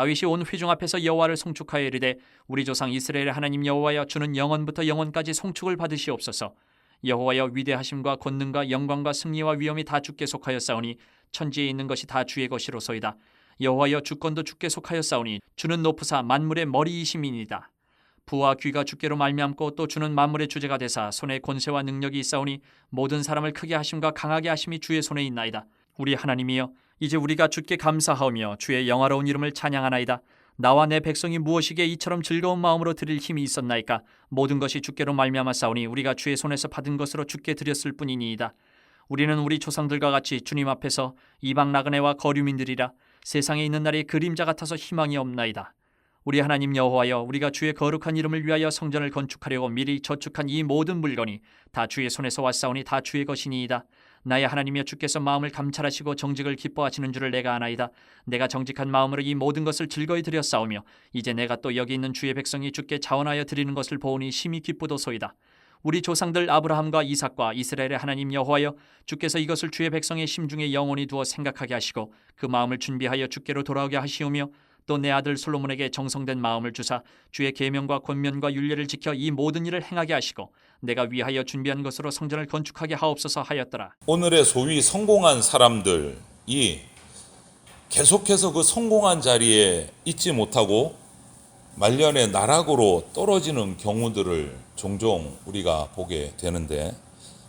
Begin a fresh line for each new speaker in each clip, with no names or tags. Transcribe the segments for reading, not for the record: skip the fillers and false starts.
다윗이 온 회중 앞에서 여호와를 송축하여 이르되 우리 조상 이스라엘의 하나님 여호와여 주는 영원부터 영원까지 송축을 받으시옵소서. 여호와여 위대하심과 권능과 영광과 승리와 위엄이 다 주께 속하였사오니 천지에 있는 것이 다 주의 것이로소이다. 여호와여 주권도 주께 속하였사오니 주는 높으사 만물의 머리이심이니이다. 부와 귀가 주께로 말미암고 또 주는 만물의 주제가 되사 손에 권세와 능력이 있사오니 모든 사람을 크게 하심과 강하게 하심이 주의 손에 있나이다. 우리 하나님이여 이제 우리가 주께 감사하오며 주의 영화로운 이름을 찬양하나이다. 나와 내 백성이 무엇이기에 이처럼 즐거운 마음으로 드릴 힘이 있었나이까. 모든 것이 주께로 말미암았사오니 우리가 주의 손에서 받은 것으로 주께 드렸을 뿐이니이다. 우리는 우리 조상들과 같이 주님 앞에서 이방 나그네와 거류민들이라. 세상에 있는 날이 그림자 같아서 희망이 없나이다. 우리 하나님 여호와여 우리가 주의 거룩한 이름을 위하여 성전을 건축하려고 미리 저축한 이 모든 물건이 다 주의 손에서 왔사오니 다 주의 것이니이다. 나의 하나님이여 주께서 마음을 감찰하시고 정직을 기뻐하시는 줄을 내가 아나이다. 내가 정직한 마음으로 이 모든 것을 즐거이 드렸사오며 이제 내가 또 여기 있는 주의 백성이 주께 자원하여 드리는 것을 보오니 심히 기쁘도소이다. 우리 조상들 아브라함과 이삭과 이스라엘의 하나님 여호와여 주께서 이것을 주의 백성의 심중에 영원히 두어 생각하게 하시고 그 마음을 준비하여 주께로 돌아오게 하시오며 또 내 아들 솔로몬에게 정성된 마음을 주사 주의 계명과 권면과 율례를 지켜 이 모든 일을 행하게 하시고 내가 위하여 준비한 것으로 성전을 건축하게 하옵소서 하였더라.
오늘의 소위 성공한 사람들이 계속해서 그 성공한 자리에 있지 못하고 말년에 나락으로 떨어지는 경우들을 종종 우리가 보게 되는데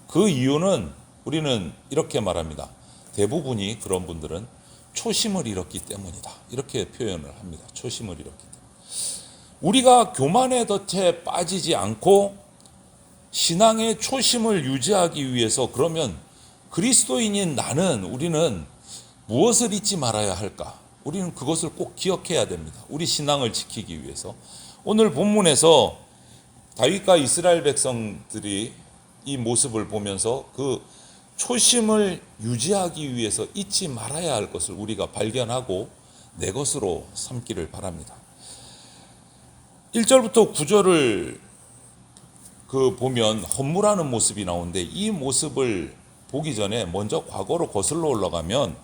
그 이유는 우리는 이렇게 말합니다. 대부분이 그런 분들은 초심을 잃었기 때문이다. 이렇게 표현을 합니다. 초심을 잃었기 때문에. 우리가 교만의 덫에 빠지지 않고 신앙의 초심을 유지하기 위해서 그러면 그리스도인인 우리는 무엇을 잊지 말아야 할까? 우리는 그것을 꼭 기억해야 됩니다. 우리 신앙을 지키기 위해서. 오늘 본문에서 다윗과 이스라엘 백성들이 이 모습을 보면서 그 초심을 유지하기 위해서 잊지 말아야 할 것을 우리가 발견하고 내 것으로 삼기를 바랍니다. 1절부터 9절을 보면 헌물하는 모습이 나오는데 이 모습을 보기 전에 먼저 과거로 거슬러 올라가면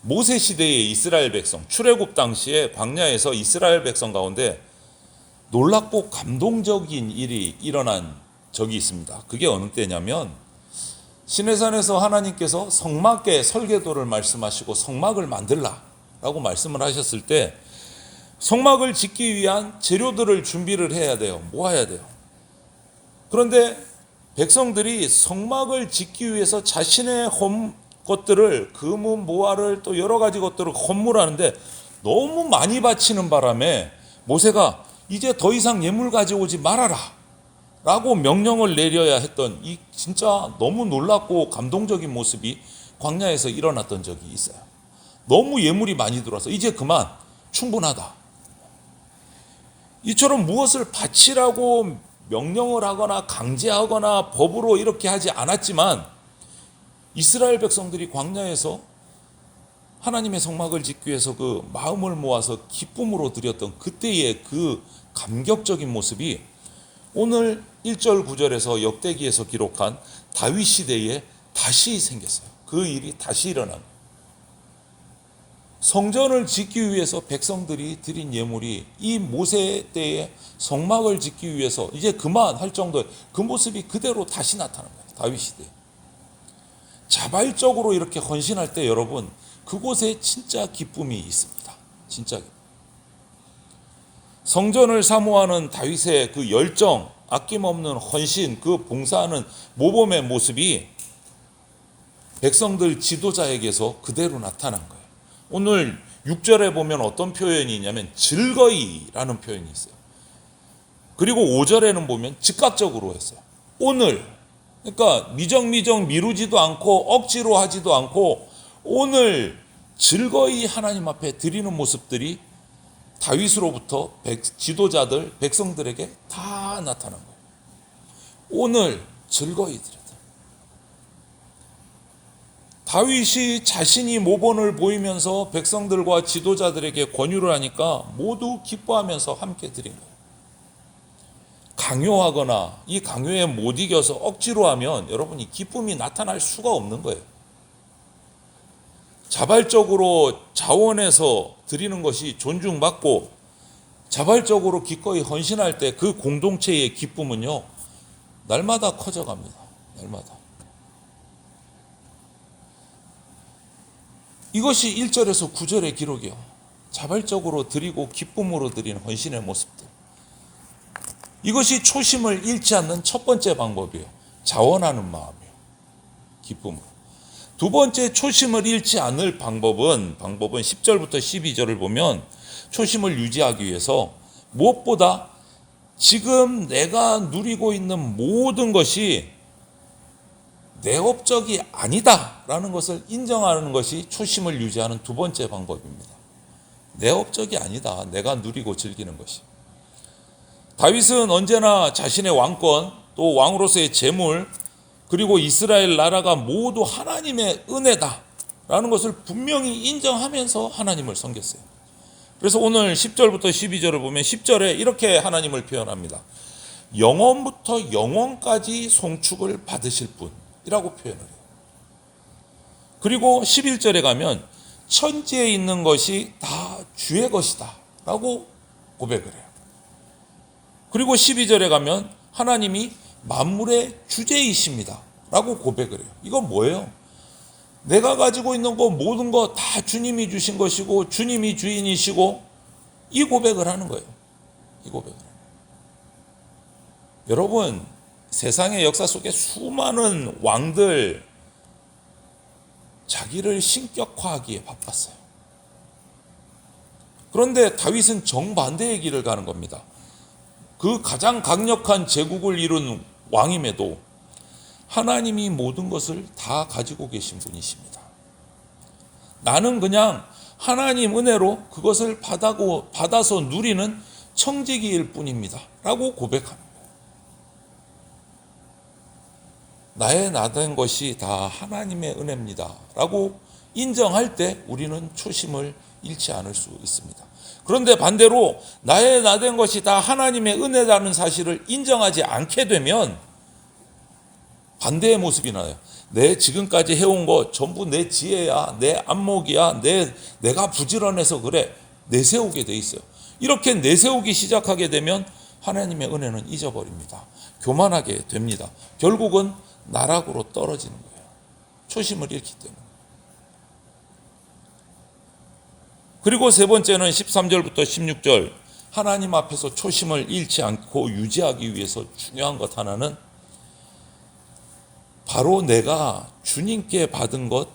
모세 시대의 이스라엘 백성, 출애굽 당시에 광야에서 이스라엘 백성 가운데 놀랍고 감동적인 일이 일어난 적이 있습니다. 그게 어느 때냐면 시내산에서 하나님께서 성막의 설계도를 말씀하시고 성막을 만들라라고 말씀을 하셨을 때 성막을 짓기 위한 재료들을 준비를 해야 돼요. 모아야 돼요. 그런데 백성들이 성막을 짓기 위해서 자신의 것들을 금은 모화를 또 여러 가지 것들을 헌물하는데 너무 많이 바치는 바람에 모세가 이제 더 이상 예물 가져오지 말아라 라고 명령을 내려야 했던 이 진짜 너무 놀랍고 감동적인 모습이 광야에서 일어났던 적이 있어요. 너무 예물이 많이 들어와서 이제 그만, 충분하다. 이처럼 무엇을 바치라고 명령을 하거나 강제하거나 법으로 이렇게 하지 않았지만 이스라엘 백성들이 광야에서 하나님의 성막을 짓기 위해서 그 마음을 모아서 기쁨으로 드렸던 그때의 그 감격적인 모습이 오늘 1절 9절에서 역대기에서 기록한 다윗 시대에 다시 생겼어요. 그 일이 다시 일어난 거예요. 성전을 짓기 위해서 백성들이 드린 예물이 이 모세 때에 성막을 짓기 위해서 이제 그만할 정도의 그 모습이 그대로 다시 나타난 거예요. 다윗 시대에. 자발적으로 이렇게 헌신할 때 여러분 그곳에 진짜 기쁨이 있습니다. 진짜 기쁨. 성전을 사모하는 다윗의 그 열정, 아낌없는 헌신, 그 봉사하는 모범의 모습이 백성들 지도자에게서 그대로 나타난 거예요. 오늘 6절에 보면 어떤 표현이 있냐면 즐거이라는 표현이 있어요. 그리고 5절에는 보면 즉각적으로 했어요. 오늘, 그러니까 미정미정 미루지도 않고 억지로 하지도 않고 오늘 즐거이 하나님 앞에 드리는 모습들이 다윗으로부터 지도자들, 백성들에게 다 나타난 거예요. 오늘 즐거이 드렸다. 다윗이 자신이 모본을 보이면서 백성들과 지도자들에게 권유를 하니까 모두 기뻐하면서 함께 드린 거예요. 강요하거나 이 강요에 못 이겨서 억지로 하면 여러분이 기쁨이 나타날 수가 없는 거예요. 자발적으로 자원해서 드리는 것이 존중받고 자발적으로 기꺼이 헌신할 때 그 공동체의 기쁨은요, 날마다 커져갑니다. 날마다. 이것이 1절에서 9절의 기록이요. 자발적으로 드리고 기쁨으로 드리는 헌신의 모습들. 이것이 초심을 잃지 않는 첫 번째 방법이에요. 자원하는 마음이에요. 기쁨으로. 두 번째 초심을 잃지 않을 방법은 10절부터 12절을 보면 초심을 유지하기 위해서 무엇보다 지금 내가 누리고 있는 모든 것이 내 업적이 아니다라는 것을 인정하는 것이 초심을 유지하는 두 번째 방법입니다. 내 업적이 아니다. 내가 누리고 즐기는 것이. 다윗은 언제나 자신의 왕권, 또 왕으로서의 재물, 그리고 이스라엘 나라가 모두 하나님의 은혜다라는 것을 분명히 인정하면서 하나님을 섬겼어요. 그래서 오늘 10절부터 12절을 보면 10절에 이렇게 하나님을 표현합니다. 영원부터 영원까지 송축을 받으실 분이라고 표현을 해요. 그리고 11절에 가면 천지에 있는 것이 다 주의 것이다 라고 고백을 해요. 그리고 12절에 가면 하나님이 만물의 주제이십니다 라고 고백을 해요. 이건 뭐예요? 내가 가지고 있는 것 모든 거 다 주님이 주신 것이고 주님이 주인이시고, 이 고백을 하는 거예요. 이 고백을. 여러분, 세상의 역사 속에 수많은 왕들 자기를 신격화하기에 바빴어요. 그런데 다윗은 정반대의 길을 가는 겁니다. 그 가장 강력한 제국을 이룬 왕임에도 하나님이 모든 것을 다 가지고 계신 분이십니다. 나는 그냥 하나님 은혜로 그것을 받아서 누리는 청지기일 뿐입니다 라고 고백합니다. 나의 나된 것이 다 하나님의 은혜입니다 라고 인정할 때 우리는 초심을 잃지 않을 수 있습니다. 그런데 반대로 나의 나된 것이 다 하나님의 은혜라는 사실을 인정하지 않게 되면 반대의 모습이 나요. 내 지금까지 해온 거 전부 내 지혜야, 내 안목이야, 내가 부지런해서 그래, 내세우게 돼 있어요. 이렇게 내세우기 시작하게 되면 하나님의 은혜는 잊어버립니다. 교만하게 됩니다. 결국은 나락으로 떨어지는 거예요. 초심을 잃기 때문에. 그리고 세 번째는 13절부터 16절, 하나님 앞에서 초심을 잃지 않고 유지하기 위해서 중요한 것 하나는 바로 내가 주님께 받은 것,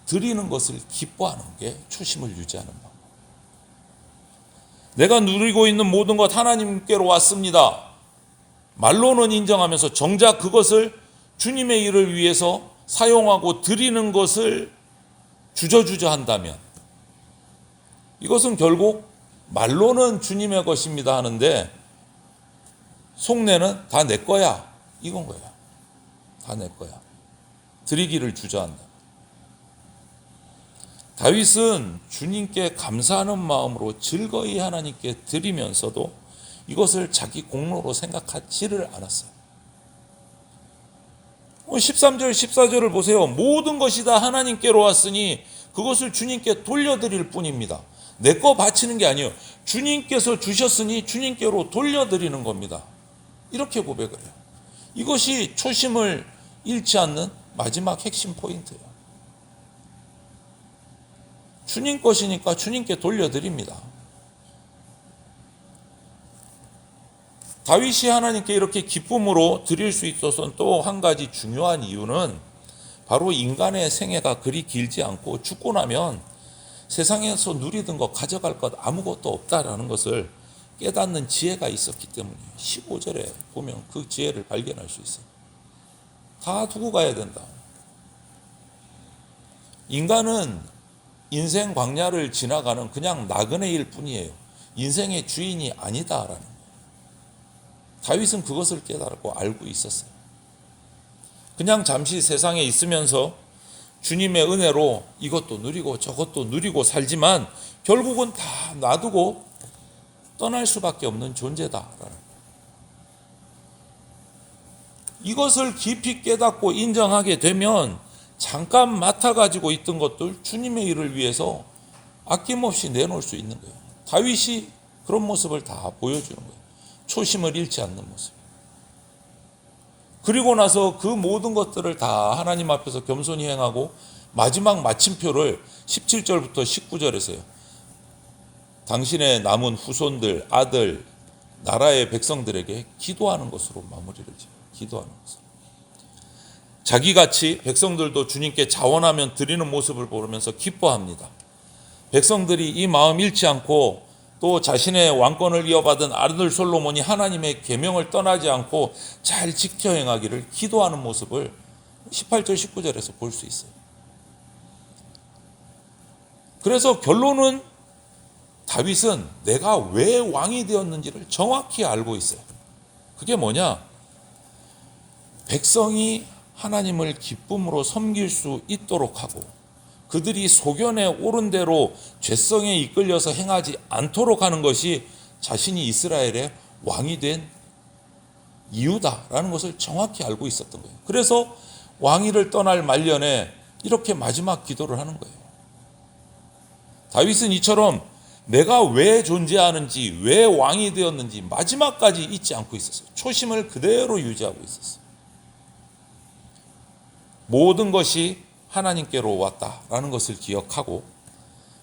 드리는 것을 기뻐하는 게 초심을 유지하는 방법. 내가 누리고 있는 모든 것 하나님께로 왔습니다. 말로는 인정하면서 정작 그것을 주님의 일을 위해서 사용하고 드리는 것을 주저주저 한다면 이것은 결국 말로는 주님의 것입니다 하는데 속내는 다 내 거야 이건 거야. 다 내 거야. 드리기를 주저한다. 다윗은 주님께 감사하는 마음으로 즐거이 하나님께 드리면서도 이것을 자기 공로로 생각하지를 않았어요. 13절 14절을 보세요. 모든 것이 다 하나님께로 왔으니 그것을 주님께 돌려드릴 뿐입니다. 내 거 바치는 게 아니에요. 주님께서 주셨으니 주님께로 돌려드리는 겁니다. 이렇게 고백을 해요. 이것이 초심을 잃지 않는 마지막 핵심 포인트예요. 주님 것이니까 주님께 돌려드립니다. 다윗이 하나님께 이렇게 기쁨으로 드릴 수 있어서는 또 한 가지 중요한 이유는 바로 인간의 생애가 그리 길지 않고 죽고 나면 세상에서 누리던 거 가져갈 것 아무것도 없다라는 것을 깨닫는 지혜가 있었기 때문이에요. 15절에 보면 그 지혜를 발견할 수 있어요. 다 두고 가야 된다. 인간은 인생 광야를 지나가는 그냥 나그네일 뿐이에요. 인생의 주인이 아니다라는 거예요. 다윗은 그것을 깨달았고 알고 있었어요. 그냥 잠시 세상에 있으면서 주님의 은혜로 이것도 누리고 저것도 누리고 살지만 결국은 다 놔두고 떠날 수밖에 없는 존재다라는 이것을 깊이 깨닫고 인정하게 되면 잠깐 맡아가지고 있던 것들 주님의 일을 위해서 아낌없이 내놓을 수 있는 거예요. 다윗이 그런 모습을 다 보여주는 거예요. 초심을 잃지 않는 모습. 그리고 나서 그 모든 것들을 다 하나님 앞에서 겸손히 행하고 마지막 마침표를 17절부터 19절에서요. 당신의 남은 후손들, 아들, 나라의 백성들에게 기도하는 것으로 마무리를 지어요. 기도하는 것으로. 자기같이 백성들도 주님께 자원하면 드리는 모습을 보면서 기뻐합니다. 백성들이 이 마음 잃지 않고 또 자신의 왕권을 이어받은 아들 솔로몬이 하나님의 계명을 떠나지 않고 잘 지켜 행하기를 기도하는 모습을 18절 19절에서 볼 수 있어요. 그래서 결론은 다윗은 내가 왜 왕이 되었는지를 정확히 알고 있어요. 그게 뭐냐? 백성이 하나님을 기쁨으로 섬길 수 있도록 하고 그들이 소견에 옳은 대로 죄성에 이끌려서 행하지 않도록 하는 것이 자신이 이스라엘의 왕이 된 이유다라는 것을 정확히 알고 있었던 거예요. 그래서 왕위를 떠날 말년에 이렇게 마지막 기도를 하는 거예요. 다윗은 이처럼 내가 왜 존재하는지, 왜 왕이 되었는지 마지막까지 잊지 않고 있었어요. 초심을 그대로 유지하고 있었어요. 모든 것이 하나님께로 왔다라는 것을 기억하고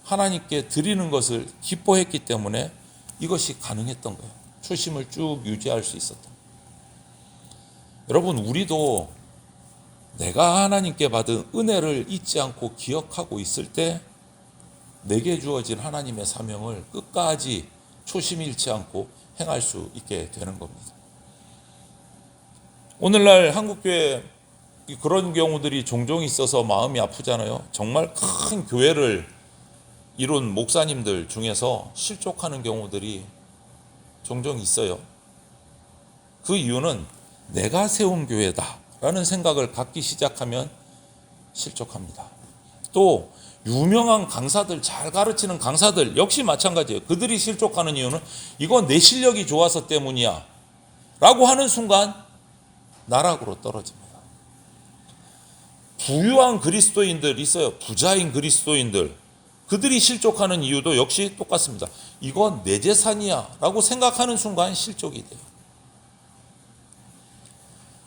하나님께 드리는 것을 기뻐했기 때문에 이것이 가능했던 거예요. 초심을 쭉 유지할 수 있었던 거예요. 여러분, 우리도 내가 하나님께 받은 은혜를 잊지 않고 기억하고 있을 때 내게 주어진 하나님의 사명을 끝까지 초심 잃지 않고 행할 수 있게 되는 겁니다. 오늘날 한국교회 그런 경우들이 종종 있어서 마음이 아프잖아요. 정말 큰 교회를 이룬 목사님들 중에서 실족하는 경우들이 종종 있어요. 그 이유는 내가 세운 교회다라는 생각을 갖기 시작하면 실족합니다. 또 유명한 강사들, 잘 가르치는 강사들 역시 마찬가지예요. 그들이 실족하는 이유는 이건 내 실력이 좋아서 때문이야 라고 하는 순간 나락으로 떨어집니다. 부유한 그리스도인들 있어요. 부자인 그리스도인들. 그들이 실족하는 이유도 역시 똑같습니다. 이건 내 재산이야 라고 생각하는 순간 실족이 돼요.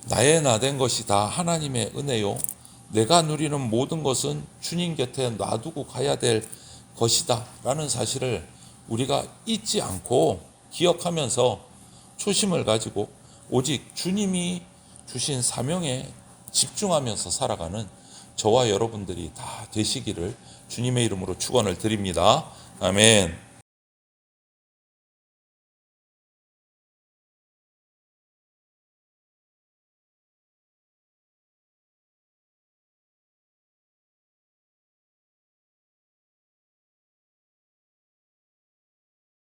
나의 나된 것이 다 하나님의 은혜요. 내가 누리는 모든 것은 주님 곁에 놔두고 가야 될 것이다 라는 사실을 우리가 잊지 않고 기억하면서 초심을 가지고 오직 주님이 주신 사명에 집중하면서 살아가는 저와 여러분들이 다 되시기를 주님의 이름으로 축원을 드립니다. 아멘.